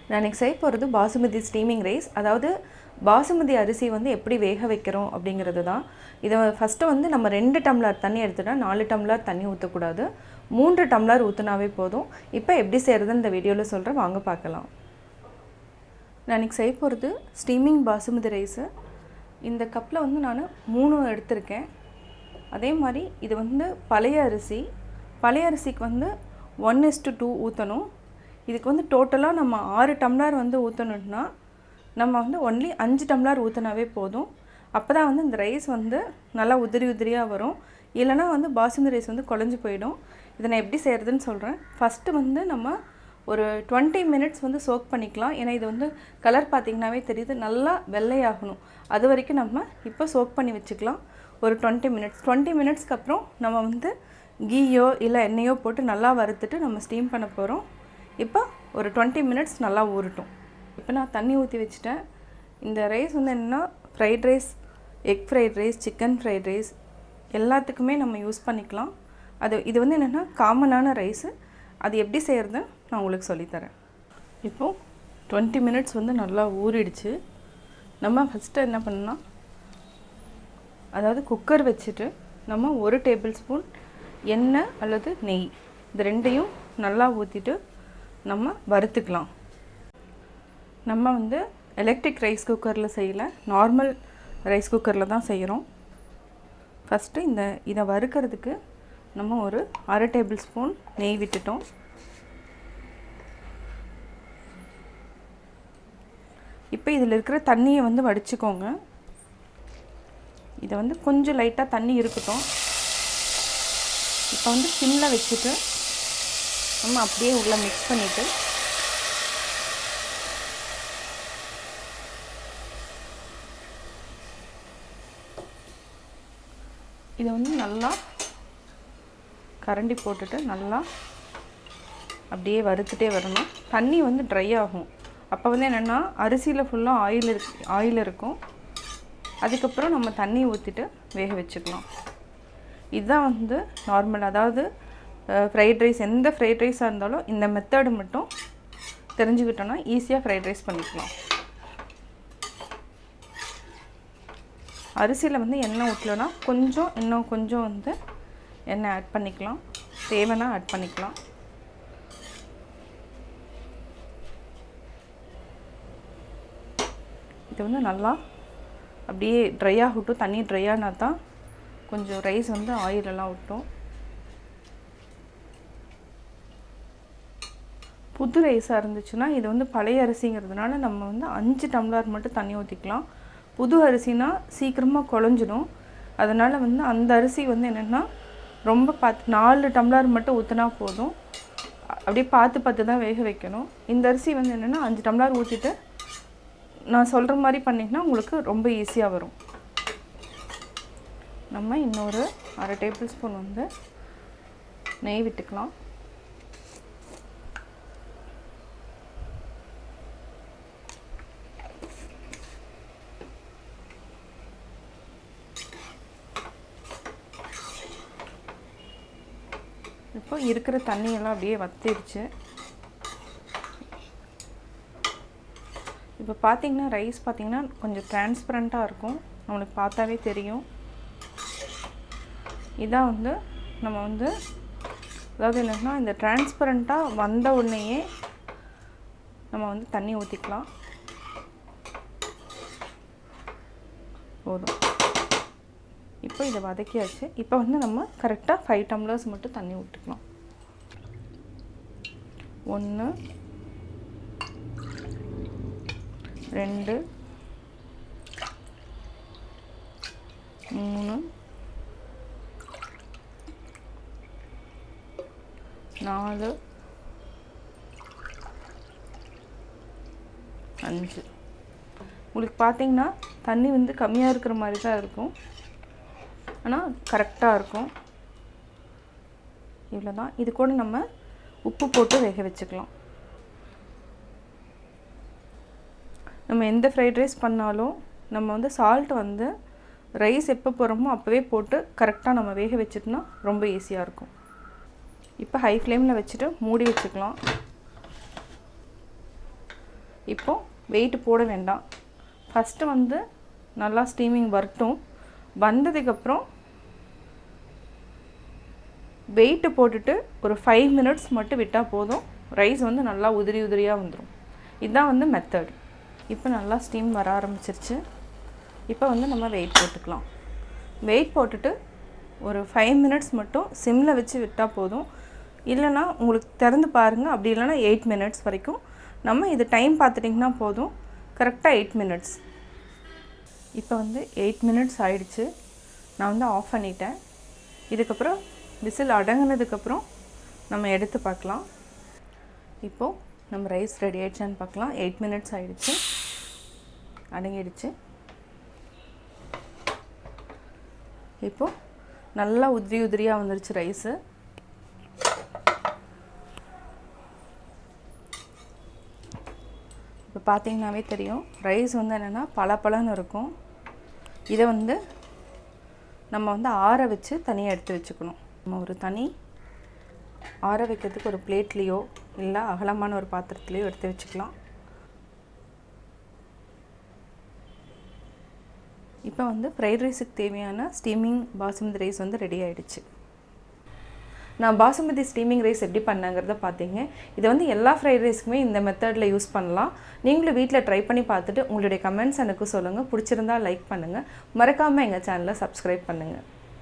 நான் இன்னைக்கு செய்ய போகிறது பாசுமதி ஸ்டீமிங் ரைஸ். அதாவது பாசுமதி அரிசி வந்து எப்படி வேக வைக்கிறோம் அப்படிங்கிறது தான். இதை ஃபஸ்ட்டு வந்து நம்ம 2 டம்ளர் தண்ணி எடுத்துட்டா 4 டம்ளர் தண்ணி ஊற்றக்கூடாது, 3 டம்ளர் ஊற்றினாவே போதும். இப்போ எப்படி செய்கிறதுன்னு இந்த வீடியோவில் சொல்கிறேன், வாங்க பார்க்கலாம். நான் இன்றைக்கி செய்ய போகிறது ஸ்டீமிங் பாசுமதி ரைஸு. இந்த கப்பில் வந்து நான் 3 எடுத்திருக்கேன். அதே மாதிரி இது வந்து பழைய அரிசி. பழைய அரிசிக்கு வந்து 1:2 ஊற்றணும். இதுக்கு வந்து டோட்டலாக நம்ம 6 டம்ளர் வந்து ஊற்றணுன்னா நம்ம வந்து ஒன்லி 5 டம்ளர் ஊற்றினாவே போதும். அப்போ தான் வந்து இந்த ரைஸ் வந்து நல்லா உதிரி உதிரியாக வரும். இல்லைனா வந்து பாசுமதி ரைஸ் வந்து குழஞ்சி போயிடும். இதை நான் எப்படி செய்கிறதுன்னு சொல்கிறேன். ஃபஸ்ட்டு வந்து நம்ம ஒரு 20 மினிட்ஸ் வந்து சோக் பண்ணிக்கலாம். ஏன்னா இது வந்து கலர் பார்த்திங்கனாவே தெரியுது, நல்லா வெள்ளையாகணும். அது வரைக்கும் நம்ம இப்போ சோக் பண்ணி வச்சுக்கலாம் ஒரு 20 மினிட்ஸ்க்கு அப்புறம் நம்ம வந்து கீயோ இல்லை எண்ணெயோ போட்டு நல்லா வறுத்துட்டு நம்ம ஸ்டீம் பண்ண போகிறோம். இப்போ ஒரு 20 மினிட்ஸ் நல்லா ஊறட்டும். இப்போ நான் தண்ணி ஊற்றி வச்சுட்டேன். இந்த ரைஸ் வந்து என்னென்னா fried rice, egg fried rice, chicken fried rice எல்லாத்துக்குமே நம்ம யூஸ் பண்ணிக்கலாம். இது வந்து என்னென்னா காமனான ரைஸு. அது எப்படி செய்கிறதுன்னு நான் உங்களுக்கு சொல்லித்தரேன். இப்போது 20 மினிட்ஸ் வந்து நல்லா ஊறிடுச்சு. நம்ம ஃபஸ்ட்டு என்ன பண்ணலாம், அதாவது குக்கர் வச்சுட்டு நம்ம 1 டேபிள் ஸ்பூன் எண்ணெய் அல்லது நெய் இது ரெண்டையும் நல்லா ஊற்றிட்டு நம்ம வறுத்துக்கலாம். நம்ம வந்து எலக்ட்ரிக் ரைஸ் குக்கரில் செய்யலை, நார்மல் ரைஸ் குக்கரில் தான் செய்கிறோம். ஃபஸ்ட்டு இதை வறுக்கிறதுக்கு நம்ம ஒரு 1/2 டேபிள் ஸ்பூன் நெய் விட்டுட்டோம். இப்போ இதில் இருக்கிற தண்ணியை வந்து வடிச்சுக்கோங்க. இதை வந்து கொஞ்சம் லைட்டாக தண்ணி இருக்கட்டும். இப்போ வந்து சிம்மில் வச்சுட்டு நம்ம அப்படியே உள்ள மிக்ஸ் பண்ணிவிட்டு இதை வந்து நல்லா கரண்டி போட்டுட்டு நல்லா அப்படியே வறுத்துட்டே வரணும். தண்ணி வந்து ட்ரை ஆகும். அப்போ வந்து என்னென்னா அரிசியில் ஃபுல்லாக ஆயில் இருக்கும். அதுக்கப்புறம் நம்ம தண்ணி ஊற்றிட்டு வேக வச்சுக்கலாம். இதுதான் வந்து நார்மல். அதாவது ஃப்ரைட் ரைஸ், எந்த ஃப்ரைட் ரைஸாக இருந்தாலும் இந்த மெத்தடு மட்டும் தெரிஞ்சுக்கிட்டோன்னா ஈஸியாக ஃப்ரைட் ரைஸ் பண்ணிக்கலாம். அரிசியில் வந்து எண்ணெய் ஊற்றலன்னா இன்னும் கொஞ்சம் வந்து எண்ணெய் ஆட் பண்ணிக்கலாம், தேவைன்னா ஆட் பண்ணிக்கலாம். இது வந்து நல்லா அப்படியே ட்ரை ஆகட்டும். தண்ணி ட்ரை ஆனால் தான் கொஞ்சம் ரைஸ் வந்து ஆயிலெல்லாம் விட்டோம். புது ரைஸாக இருந்துச்சுன்னா, இது வந்து பழைய அரிசிங்கிறதுனால நம்ம வந்து 5 டம்ளர் மட்டும் தண்ணி ஊற்றிக்கலாம். புது அரிசினா சீக்கிரமாக குழஞ்சிடும். அதனால் வந்து அந்த அரிசி வந்து என்னென்னா ரொம்ப 4 டம்ளர் மட்டும் ஊற்றினா போதும். அப்படியே பார்த்து தான் வேக வைக்கணும். இந்த அரிசி வந்து என்னென்னா 5 டம்ளர் ஊற்றிட்டு நான் சொல்கிற மாதிரி பண்ணிங்கன்னா உங்களுக்கு ரொம்ப ஈஸியாக வரும். நம்ம இன்னொரு 1/2 டேபிள் ஸ்பூன் வந்து நெய் விட்டுக்கலாம். இப்போ இருக்கிற தண்ணியெல்லாம் அப்படியே வத்திடுச்சு. இப்போ பார்த்திங்கன்னா ரைஸ் பார்த்திங்கன்னா கொஞ்சம் டிரான்ஸ்பரண்ட்டாக இருக்கும், நம்மளுக்கு பார்த்தாவே தெரியும். இதான் வந்து நம்ம வந்து அதாவது என்னென்னா இந்த டிரான்ஸ்பரண்ட்டாக வந்த உடனேயே நம்ம வந்து தண்ணி ஊற்றிக்கலாம். போதும். இப்போ இதை வதக்கியாச்சு. இப்போ வந்து நம்ம கரெக்டாக 5 டம்ளர்ஸ் மட்டும் தண்ணி விட்டுக்கலாம். 1 2 3 4 5. உங்களுக்கு பார்த்திங்கன்னா தண்ணி வந்து கம்மியாக இருக்கிற மாதிரி தான் இருக்கும், ஆனால் கரெக்டாக இருக்கும். இவ்வளோ தான். இது கூட நம்ம உப்பு போட்டு வேக வச்சுக்கலாம். நம்ம எந்த ஃப்ரைட் ரைஸ் பண்ணாலும் நம்ம வந்து சால்ட் வந்து ரைஸ் எப்போ போடுறோமோ அப்போவே போட்டு கரெக்டாக நம்ம வேக வச்சிட்டோம்னா ரொம்ப ஈஸியாக இருக்கும். இப்போ ஹை ஃப்ளேமில் வச்சுட்டு மூடி வச்சுக்கலாம். இப்போ வெயிட் போட வேண்டாம். ஃபஸ்ட்டு வந்து நல்லா ஸ்டீமிங் வரட்டும். வந்ததுக்கப்புறம் வெயிட்டு போட்டுட்டு ஒரு 5 மினிட்ஸ் மட்டும் விட்டால் போதும். ரைஸ் வந்து நல்லா உதிரி உதிரியாக வந்துடும். இதுதான் வந்து மெத்தட். இப்போ நல்லா ஸ்டீம் வர ஆரம்பிச்சிருச்சு. இப்போ வந்து நம்ம வெயிட் போட்டுக்கலாம். வெயிட் போட்டுட்டு ஒரு 5 மினிட்ஸ் மட்டும் சிம்மில் வச்சு விட்டால் போதும். இல்லைனா உங்களுக்கு திறந்து பாருங்கள். அப்படி இல்லைனா 8 மினிட்ஸ் வரைக்கும் நம்ம இது டைம் பார்த்துட்டிங்கன்னா போதும். கரெக்டாக 8 மினிட்ஸ். இப்போ வந்து 8 மினிட்ஸ் ஆயிடுச்சு. நான் வந்து ஆஃப் பண்ணிட்டேன். இதுக்கப்புறம் விசில் அடங்கினதுக்கப்புறம் நம்ம எடுத்து பார்க்கலாம். இப்போது நம்ம ரைஸ் ரெடி ஆகிடுச்சான்னு பார்க்கலாம். 8 மினிட்ஸ் ஆகிடுச்சு, அடங்கிடுச்சு. இப்போது நல்லா உதிரி உதிரியாக வந்துருச்சு ரைஸு. இப்போ பார்த்தீங்கன்னாவே தெரியும் ரைஸ் வந்து என்னென்னா பளபளன்னு இருக்கும். இதை வந்து நம்ம வந்து ஆற வச்சு தனியாக எடுத்து வச்சுக்கணும். நம்ம ஒரு தனி ஆற வைக்கிறதுக்கு ஒரு பிளேட்லேயோ இல்லை அகலமான ஒரு பாத்திரத்துலேயோ எடுத்து வச்சுக்கலாம். இப்போ வந்து ஃப்ரைட் ரைஸுக்கு தேவையான ஸ்டீமிங் பாசுமதி ரைஸ் வந்து ரெடி ஆகிடுச்சு. நான் பாசுமதி ஸ்டீமிங் ரைஸ் எப்படி பண்ணேங்கிறத பார்த்தீங்க. இதை வந்து எல்லா ஃப்ரைட் ரைஸுக்குமே இந்த மெத்தடில் யூஸ் பண்ணலாம். நீங்களும் வீட்டில் ட்ரை பண்ணி பார்த்துட்டு உங்களுடைய கமெண்ட்ஸ் எனக்கு சொல்லுங்கள். பிடிச்சிருந்தா லைக் பண்ணுங்கள். மறக்காமல் எங்கள் சேனலை சப்ஸ்கிரைப் பண்ணுங்கள்.